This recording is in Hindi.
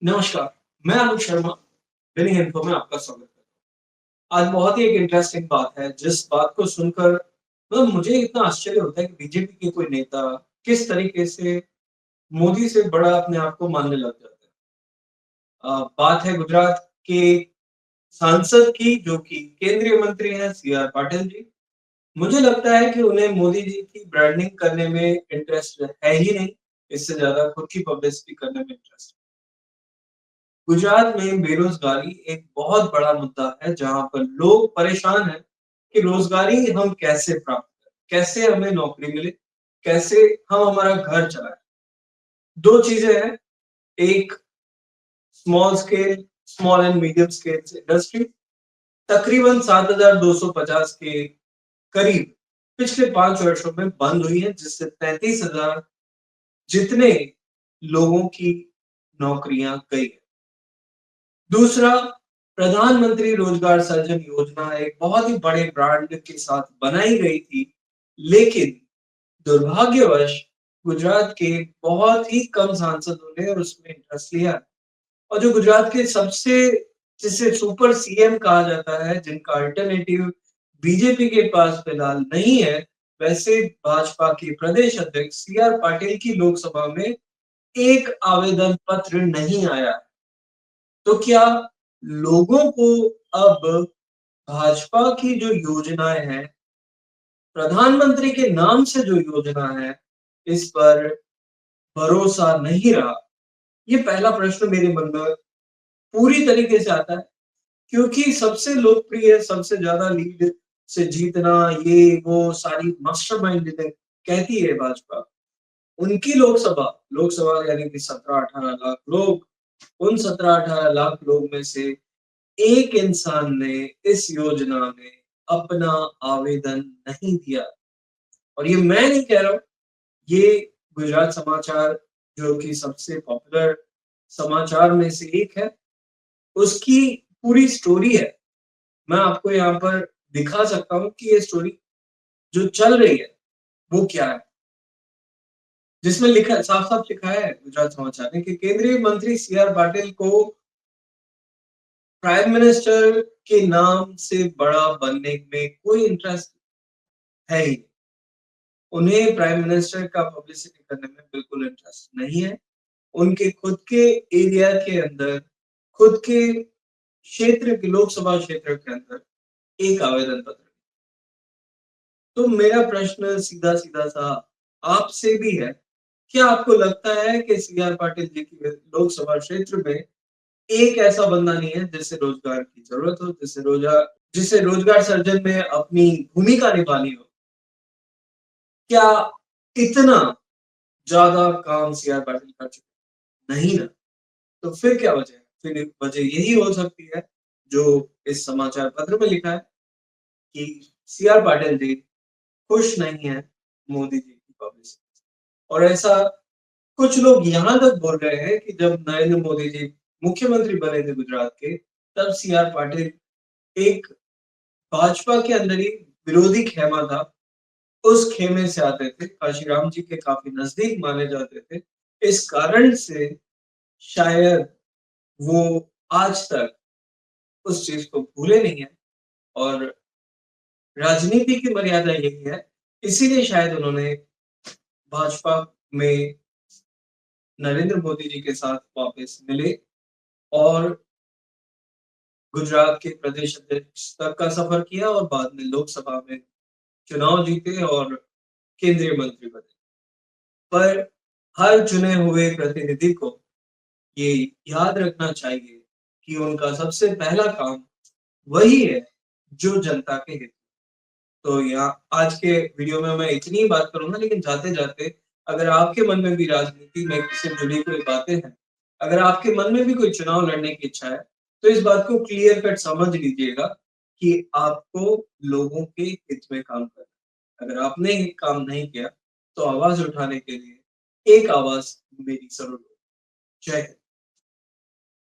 नमस्कार, मैं आलोक शर्मा, विनिंग इन्फो में आपका स्वागत करता हूँ। आज बहुत ही एक इंटरेस्टिंग बात है, जिस बात को सुनकर मतलब मुझे इतना आश्चर्य होता है कि बीजेपी के कोई नेता किस तरीके से मोदी से बड़ा अपने आप को मानने लग जाता है। बात है गुजरात के सांसद की, जो कि केंद्रीय मंत्री हैं सी आर पाटिल जी। मुझे लगता है कि उन्हें मोदी जी की ब्रांडिंग करने में इंटरेस्ट है ही नहीं, इससे ज़्यादा खुद की पब्लिसिटी करने में इंटरेस्ट है। गुजरात में बेरोजगारी एक बहुत बड़ा मुद्दा है, जहाँ पर लोग परेशान हैं कि रोजगारी हम कैसे प्राप्त करें, कैसे हमें नौकरी मिले, कैसे हम हमारा घर चलाएं। दो चीजें हैं, एक small and medium scale industry तकरीबन 7,250 के करीब पिछले 5 वर्षों में बंद हुई है, जिससे 33,000 जितने लोगों की नौकरियां गई है। दूसरा, प्रधानमंत्री रोजगार सृजन योजना एक बहुत ही बड़े ब्रांड के साथ बनाई गई थी, लेकिन दुर्भाग्यवश गुजरात के बहुत ही कम सांसदों ने उसमें इंटरेस्ट लिया। और जो गुजरात के सबसे, जिसे सुपर सीएम कहा जाता है, जिनका अल्टरनेटिव बीजेपी के पास फिलहाल नहीं है, वैसे भाजपा के प्रदेश अध्यक्ष सी आर पाटिल की लोकसभा में एक आवेदन पत्र नहीं आया। तो क्या लोगों को अब भाजपा की जो योजनाएं हैं, प्रधानमंत्री के नाम से जो योजना है, इस पर भरोसा नहीं रहा? ये पहला प्रश्न मेरे मन में पूरी तरीके से आता है, क्योंकि सबसे लोकप्रिय, सबसे ज्यादा लीड से जीतना, ये वो सारी मास्टरमाइंड जिन्हें कहती है भाजपा, उनकी लोकसभा लोकसभा यानी कि 17-18 लाख लोग, उन 17-18 लाख लोग में से एक इंसान ने इस योजना में अपना आवेदन नहीं दिया। और ये मैं नहीं कह रहा हूं, ये गुजरात समाचार, जो कि सबसे पॉपुलर समाचार में से एक है, उसकी पूरी स्टोरी है। मैं आपको यहाँ पर दिखा सकता हूँ कि ये स्टोरी जो चल रही है वो क्या है, जिसमें लिखा, साफ साफ लिखा है गुजरात समाचार ने कि केंद्रीय मंत्री सी आर पाटिल को प्राइम मिनिस्टर के नाम से बड़ा बनने में कोई इंटरेस्ट है ही। उन्हें प्राइम मिनिस्टर का पब्लिसिटी करने में बिल्कुल इंटरेस्ट नहीं है। उनके खुद के एरिया के अंदर, खुद के क्षेत्र के, लोकसभा क्षेत्र के अंदर एक आवेदन पत्र। तो मेरा प्रश्न सीधा सीधा सा आपसे भी है, क्या आपको लगता है कि सी आर पाटिल जी की लोकसभा क्षेत्र में एक ऐसा बंदा नहीं है जिसे रोजगार की जरूरत हो, जिसे रोजगार सर्जन में अपनी भूमिका निभानी हो? क्या इतना ज्यादा काम सी आर पाटिल कर चुके? नहीं ना। तो फिर क्या वजह है? फिर वजह यही हो सकती है जो इस समाचार पत्र में लिखा है, कि सी आर पाटिल जी खुश नहीं है मोदी जी की पब्लिसिटी। और ऐसा कुछ लोग यहाँ तक बोल रहे हैं कि जब नरेंद्र मोदी जी मुख्यमंत्री बने थे गुजरात के, तब सी आर पाटिल एक भाजपा के अंदर ही विरोधी खेमा था, उस खेमे से आते थे, काशीराम जी के काफी नजदीक माने जाते थे। इस कारण से शायद वो आज तक उस चीज को भूले नहीं है। और राजनीति की मर्यादा यही है, इसीलिए शायद उन्होंने भाजपा में नरेंद्र मोदी जी के साथ वापस मिले और गुजरात के प्रदेश अध्यक्ष तक का सफर किया, और बाद में लोकसभा में चुनाव जीते और केंद्रीय मंत्री बने। पर हर चुने हुए प्रतिनिधि को ये याद रखना चाहिए कि उनका सबसे पहला काम वही है जो जनता के हित। तो यहाँ आज के वीडियो में मैं इतनी ही बात करूंगा, लेकिन जाते जाते, अगर आपके मन में भी राजनीति में से जुड़ी कोई बातें हैं, अगर आपके मन में भी कोई चुनाव लड़ने की इच्छा है, तो इस बात को क्लियर कट समझ लीजिएगा कि आपको लोगों के हित में काम करना है। अगर आपने ये काम नहीं किया, तो आवाज उठाने के लिए एक आवाज मेरी जरूर हो। जय हिंद।